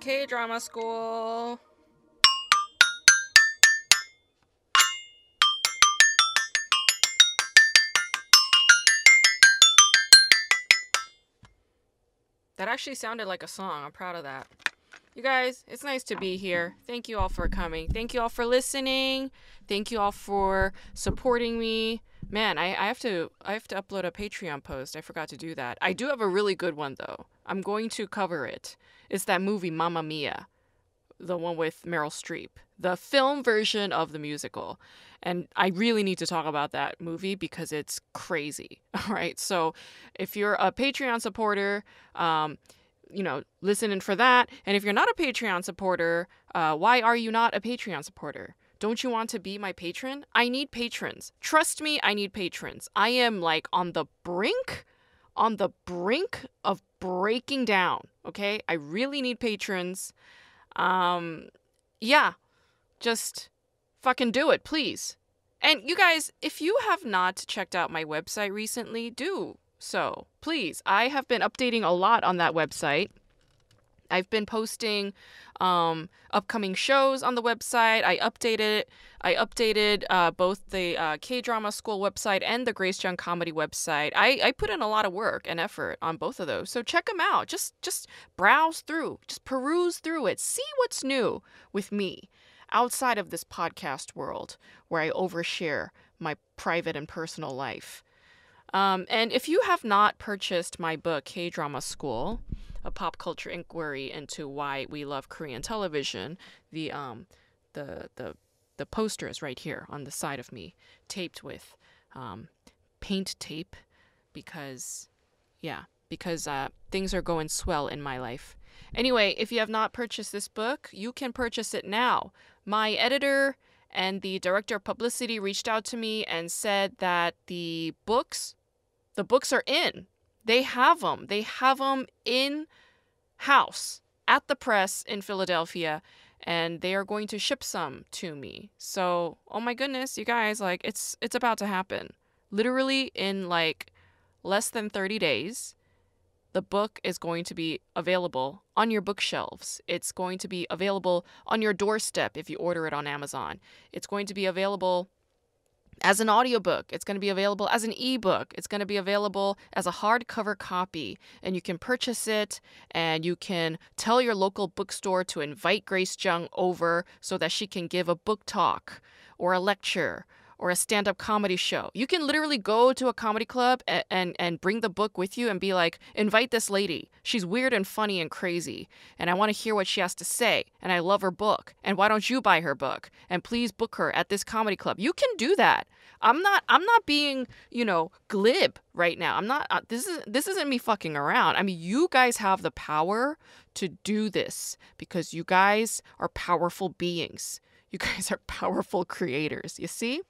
K-drama school. That actually sounded like a song. I'm proud of that. You guys, it's nice to be here. Thank you all for coming. Thank you all for listening. Thank you all for supporting me. Man, I have to upload a Patreon post. I forgot to do that. I do have a really good one though. I'm going to cover it. It's that movie Mamma Mia, the one with Meryl Streep, the film version of the musical. And I really need to talk about that movie because it's crazy. All right. So if you're a Patreon supporter, listen in for that. And if you're not a Patreon supporter, why are you not a Patreon supporter? Don't you want to be my patron? I need patrons. Trust me, I need patrons. I am like on the brink of breaking down. Okay. I really need patrons. Yeah, just fucking do it, please. And you guys, if you have not checked out my website recently, do so, please. I have been updating a lot on that website. I've been posting upcoming shows on the website. I updated both the K-drama school website and the Grace Jung comedy website. I put in a lot of work and effort on both of those. So check them out. Just browse through. Just peruse through it. See what's new with me outside of this podcast world where I overshare my private and personal life. And if you have not purchased my book, K-drama School, a pop culture inquiry into why we love Korean television, the poster is right here on the side of me, taped with paint tape, because things are going swell in my life. Anyway, if you have not purchased this book, you can purchase it now. My editor and the director of publicity reached out to me and said that the books are in. They have them. They have them in house at the press in Philadelphia, and they are going to ship some to me. So, oh my goodness, you guys, like it's about to happen. Literally in like less than 30 days, the book is going to be available on your bookshelves. It's going to be available on your doorstep if you order it on Amazon. It's going to be available as an audiobook. It's going to be available as an ebook. It's going to be available as a hardcover copy. And you can purchase it, and you can tell your local bookstore to invite Grace Jung over so that she can give a book talk or a lecture or a stand-up comedy show. You can literally go to a comedy club and bring the book with you and be like, invite this lady. She's weird and funny and crazy, and I want to hear what she has to say, and I love her book, and why don't you buy her book? And please book her at this comedy club. You can do that. I'm not being, glib right now. I'm not, this isn't me fucking around. I mean, you guys have the power to do this because you guys are powerful beings. You guys are powerful creators, you see?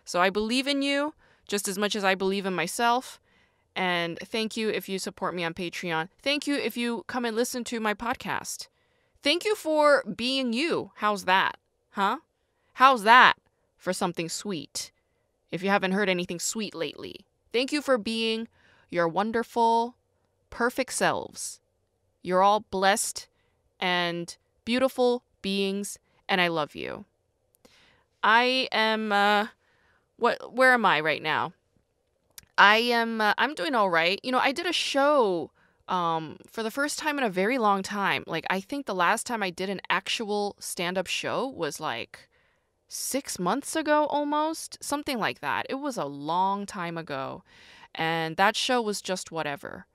So I believe in you just as much as I believe in myself. And thank you if you support me on Patreon. Thank you if you come and listen to my podcast. Thank you for being you. How's that? Huh? How's that for something sweet? If you haven't heard anything sweet lately. Thank you for being your wonderful, perfect selves. You're all blessed and beautiful beings, and I love you. I am... where am I right now? I'm doing all right. I did a show for the first time in a very long time. Like, I think the last time I did an actual stand-up show was like 6 months ago, almost, something like that. It was a long time ago, and that show was just whatever.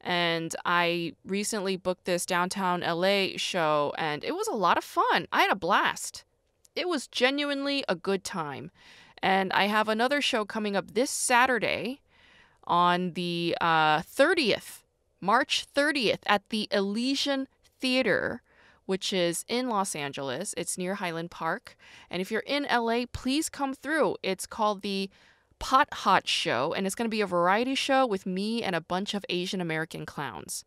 And I recently booked this downtown LA show, and it was a lot of fun. I had a blast. It was genuinely a good time. And I have another show coming up this Saturday on the 30th, March 30th, at the Elysian Theater, which is in Los Angeles. It's near Highland Park. And if you're in LA, please come through. It's called the Pot Hot Show, and it's going to be a variety show with me and a bunch of Asian American clowns.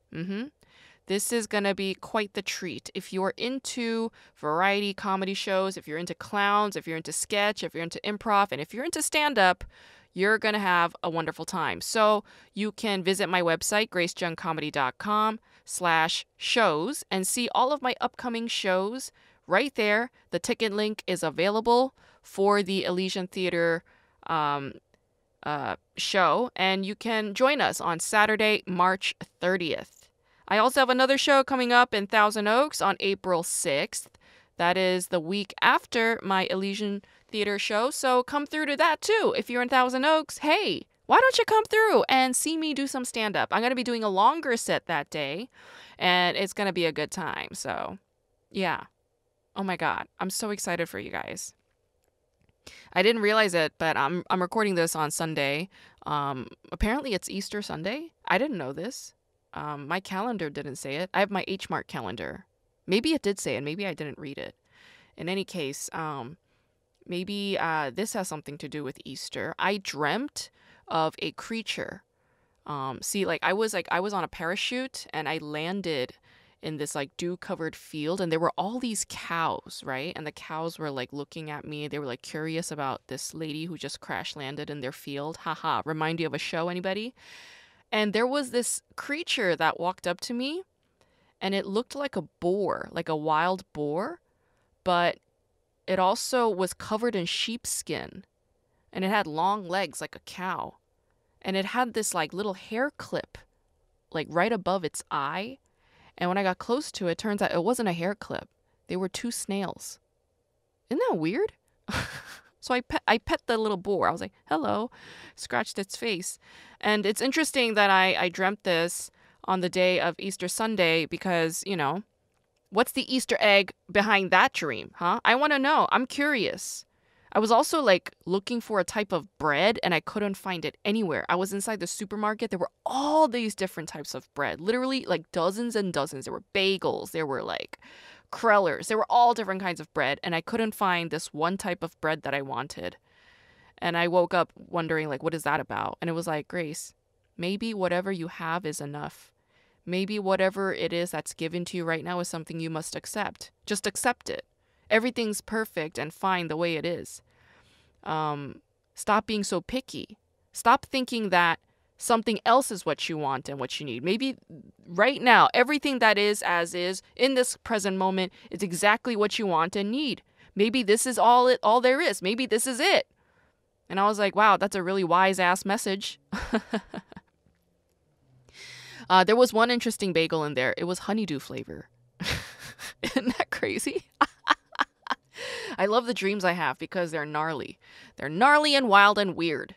This is going to be quite the treat. If you're into variety comedy shows, if you're into clowns, if you're into sketch, if you're into improv, and if you're into stand-up, you're going to have a wonderful time. So you can visit my website, gracejungcomedy.com, youtube.com/shows and see all of my upcoming shows right there. The ticket link is available for the Elysian Theater show, and you can join us on Saturday, March 30th. I also have another show coming up in Thousand Oaks on April 6th. That is the week after my Elysian Theater show, so come through to that too. If you're in Thousand Oaks, hey, why don't you come through and see me do some stand-up? I'm going to be doing a longer set that day, and it's going to be a good time. So, yeah. Oh my God. I'm so excited for you guys. I didn't realize it, but I'm recording this on Sunday. Apparently it's Easter Sunday. I didn't know this. My calendar didn't say it. I have my H-Mark calendar. Maybe it did say it. Maybe I didn't read it. In any case, maybe this has something to do with Easter. I dreamt of a creature. I was on a parachute and I landed in this like dew-covered field, and there were all these cows, right? And the cows were like looking at me. They were like curious about this lady who just crash landed in their field. Haha, remind you of a show, anybody? And there was this creature that walked up to me, and it looked like a boar, like a wild boar, but it also was covered in sheepskin, and it had long legs like a cow, and it had this like little hair clip like right above its eye. And when I got close to it, turns out it wasn't a hair clip. They were two snails. Isn't that weird? So I pet the little boar. I was like, hello, scratched its face. And it's interesting that I dreamt this on the day of Easter Sunday because, you know, what's the Easter egg behind that dream, huh? I want to know. I'm curious. I was also like looking for a type of bread and I couldn't find it anywhere. I was inside the supermarket. There were all these different types of bread, literally like dozens and dozens. There were bagels. There were like crullers. There were all different kinds of bread. And I couldn't find this one type of bread that I wanted. And I woke up wondering like, what is that about? And it was like, Grace, maybe whatever you have is enough. Maybe whatever it is that's given to you right now is something you must accept. Just accept it. Everything's perfect and fine the way it is. Stop being so picky. Stop thinking that something else is what you want and what you need. Maybe right now, everything that is as is in this present moment is exactly what you want and need. Maybe this is all there is. Maybe this is it. And I was like, wow, that's a really wise ass message. There was one interesting bagel in there. It was honeydew flavor. Isn't that crazy? I love the dreams I have because they're gnarly. They're gnarly and wild and weird.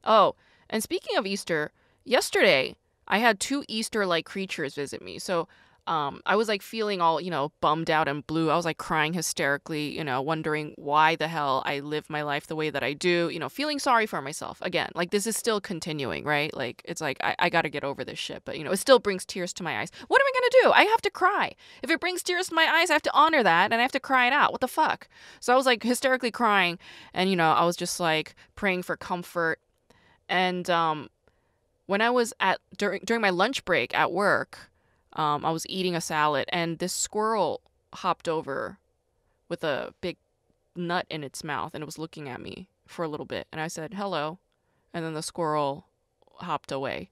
Oh, and speaking of Easter, yesterday I had two Easter-like creatures visit me. So I was like feeling all, bummed out and blue. I was like crying hysterically, wondering why the hell I live my life the way that I do, feeling sorry for myself. Again, like this is still continuing, right? Like it's like I got to get over this shit, but it still brings tears to my eyes. What am I going to do? I have to cry. If it brings tears to my eyes, I have to honor that and I have to cry it out. What the fuck? So I was like hysterically crying and, I was just like praying for comfort. And when I was during my lunch break at work, I was eating a salad and this squirrel hopped over with a big nut in its mouth and it was looking at me for a little bit. And I said, hello. And then the squirrel hopped away.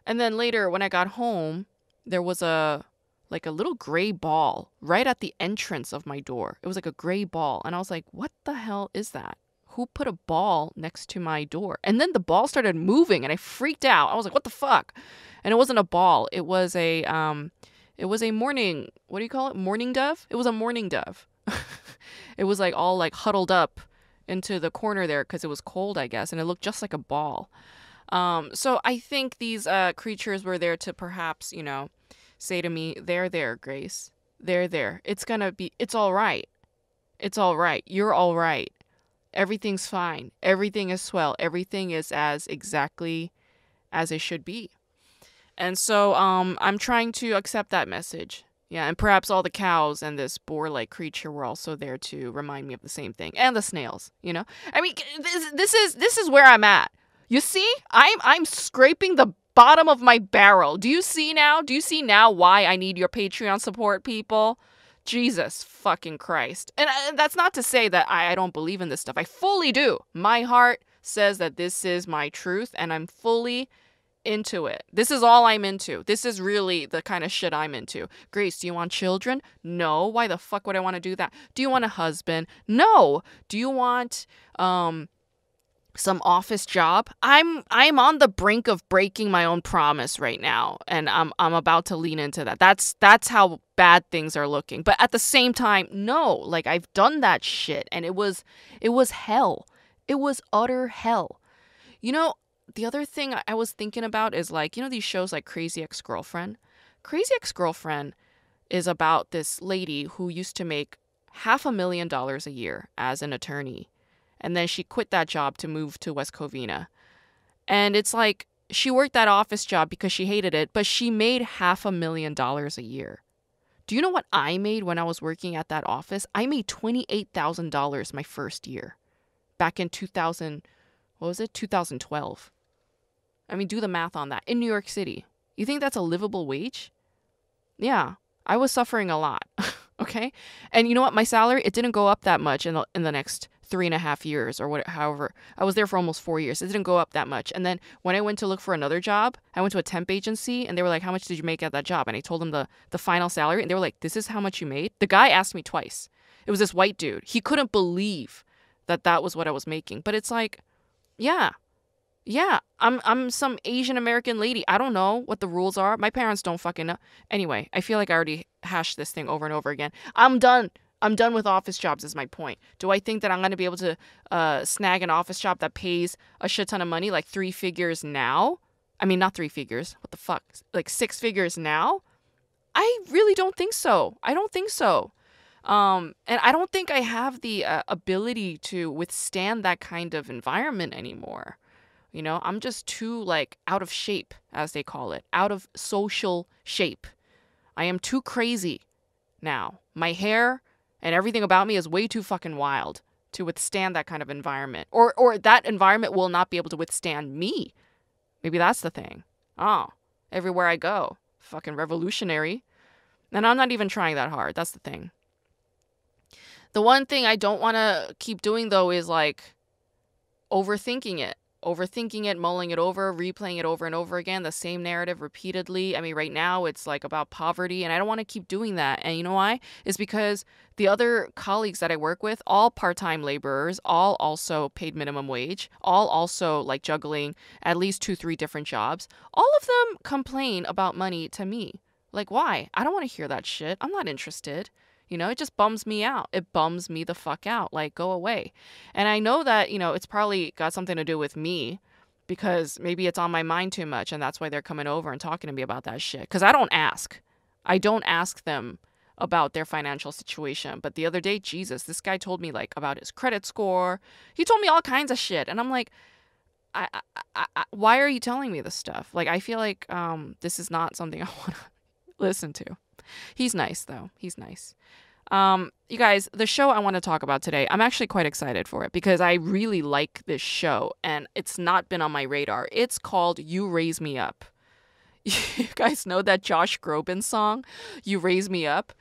And then later when I got home, there was a little gray ball right at the entrance of my door. It was like a gray ball. And I was like, what the hell is that? Who put a ball next to my door? And then the ball started moving and I freaked out. I was like, what the fuck? And it wasn't a ball. It was a morning, what do you call it? Morning dove? It was a morning dove. It was like all like huddled up into the corner there because it was cold, I guess. And it looked just like a ball. So I think these creatures were there to perhaps, say to me, there, Grace. There. It's all right. It's all right. You're all right. Everything's fine. Everything is swell. Everything is as exactly as it should be. And so I'm trying to accept that message. Yeah, and perhaps all the cows and this boar-like creature were also there to remind me of the same thing. And the snails, I mean, this is where I'm at. You see? I'm scraping the bottom of my barrel. Do you see now? Do you see now why I need your Patreon support, people? Jesus fucking Christ. And that's not to say that I don't believe in this stuff. I fully do. My heart says that this is my truth, and I'm fully into it. This is all I'm into. This is really the kind of shit I'm into. Grace, do you want children? No. Why the fuck would I want to do that? Do you want a husband? No. Do you want some office job? I'm on the brink of breaking my own promise right now, and I'm about to lean into that. That's how bad things are looking. But at the same time, no. Like, I've done that shit, and it was hell. It was utter hell. You know, the other thing I was thinking about is, like, you know, these shows like Crazy Ex-Girlfriend? Crazy Ex-Girlfriend is about this lady who used to make $500,000 a year as an attorney. And then she quit that job to move to West Covina. And it's like, she worked that office job because she hated it, but she made $500,000 a year. Do you know what I made when I was working at that office? I made $28,000 my first year. Back in 2012. I mean, do the math on that. In New York City. You think that's a livable wage? Yeah. I was suffering a lot. Okay? And you know what? My salary, it didn't go up that much in the next 3.5 years or whatever. However, I was there for almost 4 years. It didn't go up that much. And then when I went to look for another job, I went to a temp agency and they were like, how much did you make at that job? And I told them the final salary and they were like, this is how much you made? The guy asked me twice. It was this white dude. He couldn't believe that was what I was making. But it's like, yeah, I'm some Asian American lady. I don't know what the rules are. My parents don't fucking know. Anyway, I feel like I already hashed this thing over and over again. I'm done. I'm done with office jobs is my point. Do I think that I'm going to be able to snag an office job that pays a shit ton of money, like 3 figures now? I mean, not 3 figures. What the fuck? Like 6 figures now? I really don't think so. I don't think so. And I don't think I have the ability to withstand that kind of environment anymore. You know, I'm just too, like, out of shape, as they call it. Out of social shape. I am too crazy now. My hair and everything about me is way too fucking wild to withstand that kind of environment. Or that environment will not be able to withstand me. Maybe that's the thing. Oh, everywhere I go. Fucking revolutionary. And I'm not even trying that hard. That's the thing. The one thing I don't want to keep doing, though, is, like, overthinking it, mulling it over, replaying it over and over again, the same narrative repeatedly. I mean, right now it's like about poverty, and I don't want to keep doing that. And you know why? It's because the other colleagues that I work with, all part-time laborers, all also paid minimum wage, all also like juggling at least 2-3 different jobs. All of them complain about money to me. Like, why? I don't want to hear that shit. I'm not interested. You know, it just bums me out. It bums me the fuck out. Like, go away. And I know that, you know, it's probably got something to do with me because maybe it's on my mind too much and that's why they're coming over and talking to me about that shit. Because I don't ask. I don't ask them about their financial situation. But the other day, Jesus, this guy told me, like, about his credit score. He told me all kinds of shit. And I'm like, why are you telling me this stuff? Like, I feel like this is not something I want to listen to. He's nice, though. He's nice. You guys, the show I want to talk about today, I'm actually quite excited for it because I really like this show and it's not been on my radar. It's called You Raise Me Up. You guys know that Josh Groban song, You Raise Me Up?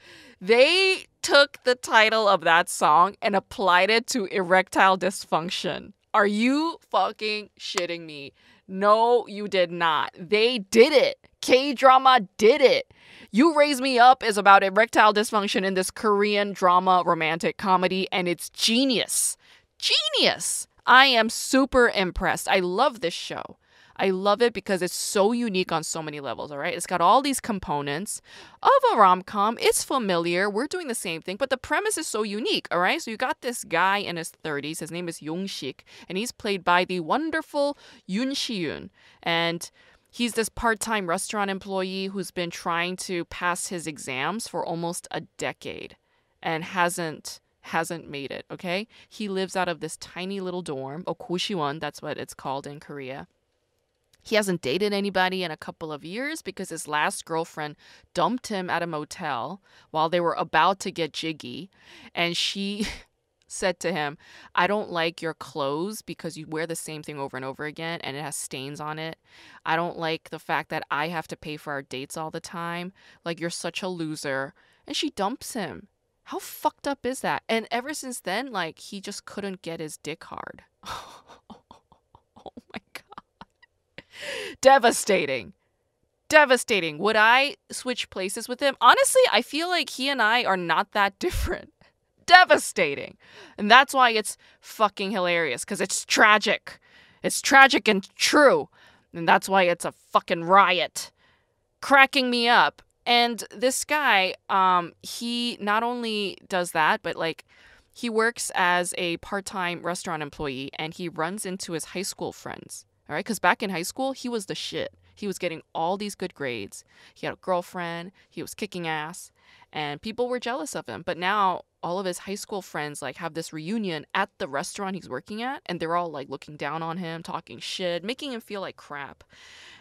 They took the title of that song and applied it to erectile dysfunction. Are you fucking shitting me? No, you did not. They did it. K-drama did it. You Raise Me Up is about erectile dysfunction in this Korean drama romantic comedy, and it's genius. Genius! I am super impressed. I love this show. I love it because it's so unique on so many levels, all right? It's got all these components of a rom-com. It's familiar. We're doing the same thing, but the premise is so unique, all right? So you got this guy in his 30s. His name is Yong-sik, and he's played by the wonderful shi-yoon. And he's this part-time restaurant employee who's been trying to pass his exams for almost a decade and hasn't made it, okay? He lives out of this tiny little dorm, 고시원, that's what it's called in Korea. He hasn't dated anybody in a couple of years because his last girlfriend dumped him at a motel while they were about to get jiggy. And she said to him, I don't like your clothes because you wear the same thing over and over again and it has stains on it. I don't like the fact that I have to pay for our dates all the time. Like, you're such a loser. And she dumps him. How fucked up is that? And ever since then, like, he just couldn't get his dick hard. Oh my God. Devastating. Devastating. Would I switch places with him? Honestly, I feel like he and I are not that different. Devastating. And that's why it's fucking hilarious, because it's tragic. It's tragic and true. And that's why it's a fucking riot. Cracking me up. And this guy, he not only does that, but like he works as a part-time restaurant employee and he runs into his high school friends. All right, because back in high school, he was the shit. He was getting all these good grades. He had a girlfriend. He was kicking ass. And people were jealous of him. But now all of his high school friends like have this reunion at the restaurant he's working at. And they're all like looking down on him, talking shit, making him feel like crap.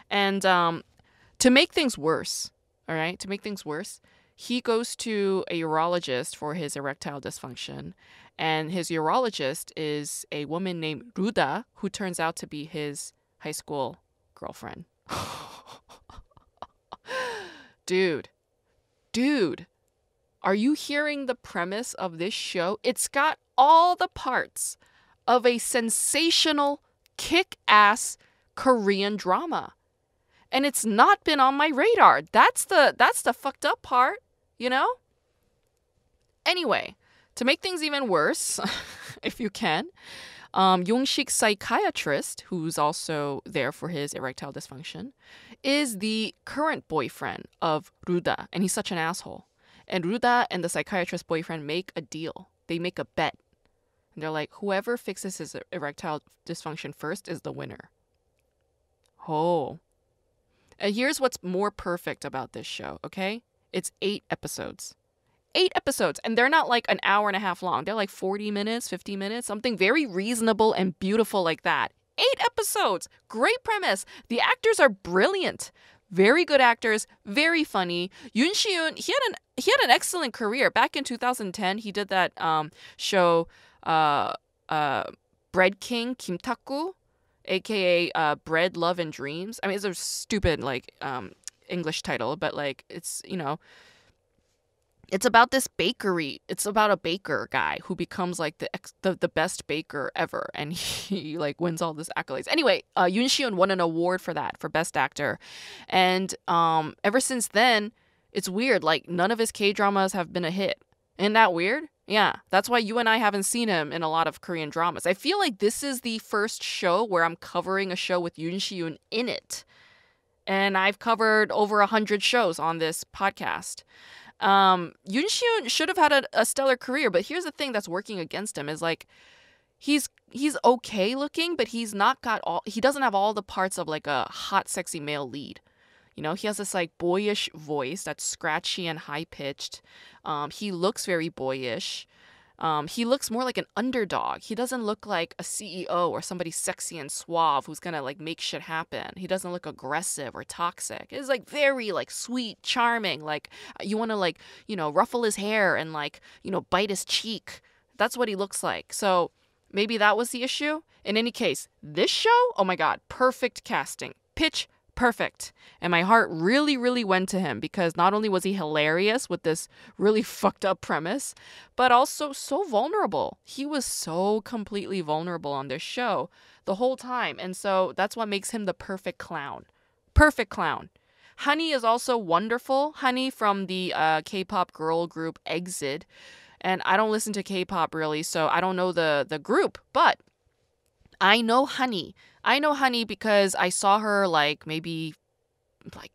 And to make things worse, all right, to make things worse, he goes to a urologist for his erectile dysfunction. And his urologist is a woman named Ruda, who turns out to be his high school girlfriend. Dude, are you hearing the premise of this show? It's got all the parts of a sensational, kick-ass Korean drama. And it's not been on my radar. That's the fucked up part, you know? Anyway, to make things even worse, if you can, Yongshik's psychiatrist, who's also there for his erectile dysfunction, is the current boyfriend of Ruda, and he's such an asshole. And Ruda and the psychiatrist boyfriend make a deal. They make a bet. And they're like, whoever fixes his erectile dysfunction first is the winner. Oh. And here's what's more perfect about this show, okay? It's 8 episodes. 8 episodes. And they're not like an hour and a half long. They're like 40 minutes, 50 minutes, something very reasonable and beautiful like that. 8 episodes. Great premise. The actors are brilliant. Very good actors. Very funny. Yoon shi-yoon, he had an excellent career. Back in 2010, he did that show, Bread King Kim Tak-gu, aka Bread, Love, and Dreams. I mean, it's a stupid like English title, but like it's, you know, it's about this bakery. It's about a baker guy who becomes like the best baker ever, and he like wins all this accolades. Anyway, Yoon shi-yoon won an award for that, for best actor, and ever since then, it's weird. Like none of his K-dramas have been a hit. Isn't that weird? Yeah, that's why you and I haven't seen him in a lot of Korean dramas. I feel like this is the first show where I'm covering a show with Yoon shi-yoon in it. And I've covered over 100 shows on this podcast. Yoon shi-yoon should have had a stellar career, but here's the thing that's working against him is like he's okay looking, but he doesn't have all the parts of like a hot, sexy male lead. You know, he has this like boyish voice that's scratchy and high pitched. He looks very boyish. He looks more like an underdog. He doesn't look like a CEO or somebody sexy and suave who's gonna like make shit happen. He doesn't look aggressive or toxic. It's like very like sweet, charming. Like you want to like, you know, ruffle his hair and like, you know, bite his cheek. That's what he looks like. So maybe that was the issue. In any case, this show, oh my God, perfect casting. Pitch perfect. And my heart really, really went to him because not only was he hilarious with this really fucked up premise, but also so vulnerable. He was so completely vulnerable on this show the whole time. And so that's what makes him the perfect clown. Perfect clown. Honey is also wonderful. Honey from the K-pop girl group EXIT. And I don't listen to K-pop really, so I don't know the group, but I know Honey. I know Honey because I saw her like maybe like,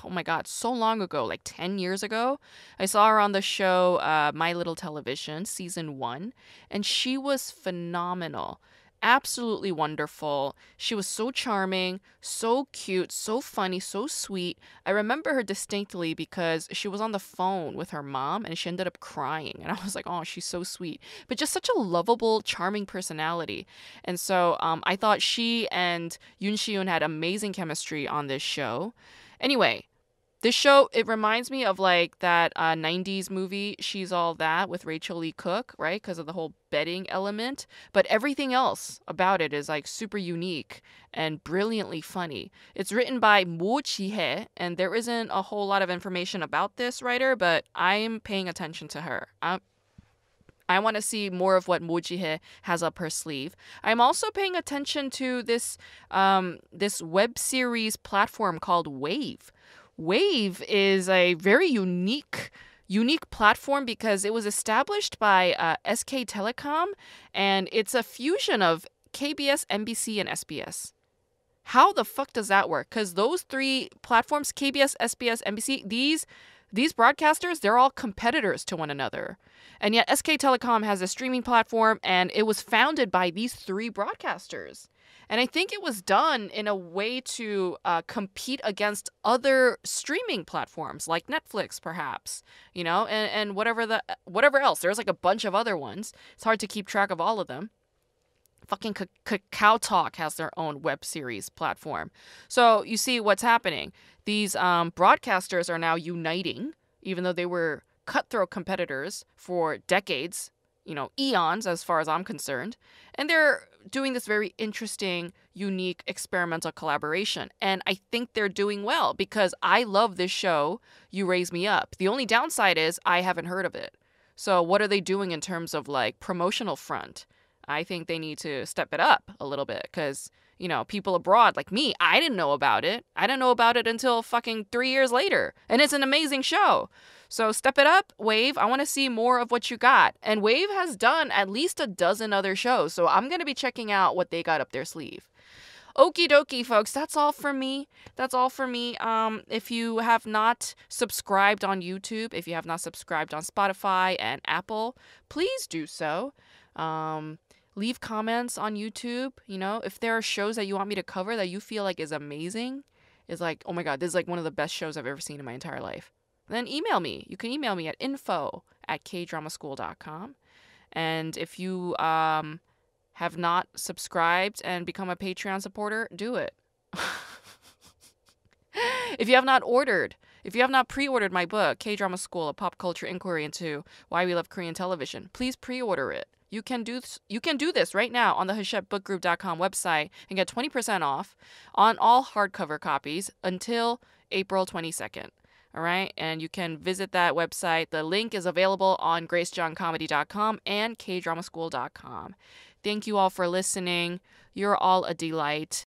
oh my God, so long ago, like 10 years ago. I saw her on the show My Little Television, season 1, and she was phenomenal. Absolutely wonderful. She was so charming, so cute, so funny, so sweet. I remember her distinctly because she was on the phone with her mom and she ended up crying. And I was like, oh, she's so sweet. But just such a lovable, charming personality. And so I thought she and Yoon shi-yoon had amazing chemistry on this show. Anyway, this show, it reminds me of like that 90s movie, She's All That, with Rachel Lee Cook, right? Because of the whole betting element. But everything else about it is like super unique and brilliantly funny. It's written by Mo Ji-hye, and there isn't a whole lot of information about this writer, but I'm paying attention to her. I want to see more of what Mojihe has up her sleeve. I'm also paying attention to this this web series platform called Wave. Wave is a very unique platform because it was established by SK Telecom, and it's a fusion of KBS, NBC, and SBS. How the fuck does that work? Because those three platforms, KBS, SBS, NBC, these broadcasters, they're all competitors to one another. And yet SK Telecom has a streaming platform, and it was founded by these three broadcasters. And I think it was done in a way to compete against other streaming platforms like Netflix, perhaps, and whatever else. There's like a bunch of other ones. It's hard to keep track of all of them. Fucking Kakao Talk has their own web series platform. So you see what's happening. These broadcasters are now uniting, even though they were cutthroat competitors for decades, eons as far as I'm concerned. And they're doing this very interesting, unique, experimental collaboration. And I think they're doing well because I love this show, You Raise Me Up. The only downside is I haven't heard of it. So what are they doing in terms of like promotional front? I think they need to step it up a little bit because, people abroad like me, I didn't know about it. I didn't know about it until fucking 3 years later. And it's an amazing show. So step it up, Wave. I want to see more of what you got. And Wave has done at least a dozen other shows. So I'm going to be checking out what they got up their sleeve. Okie dokie, folks. That's all for me. If you have not subscribed on YouTube, if you have not subscribed on Spotify and Apple, please do so. Leave comments on YouTube. If there are shows that you want me to cover that you feel like is amazing, is like, oh my God, this is like one of the best shows I've ever seen in my entire life, then email me. You can email me at info@kdramaschool.com. And if you have not subscribed and become a Patreon supporter, do it. If you have not pre-ordered my book, K-Drama School, A Pop Culture Inquiry into Why We Love Korean Television, please pre-order it. You can do this right now on the hachetteBookGroup.com website and get 20% off on all hardcover copies until April 22nd. All right? And you can visit that website. The link is available on GraceJohnComedy.com and KDramaSchool.com. Thank you all for listening. You're all a delight.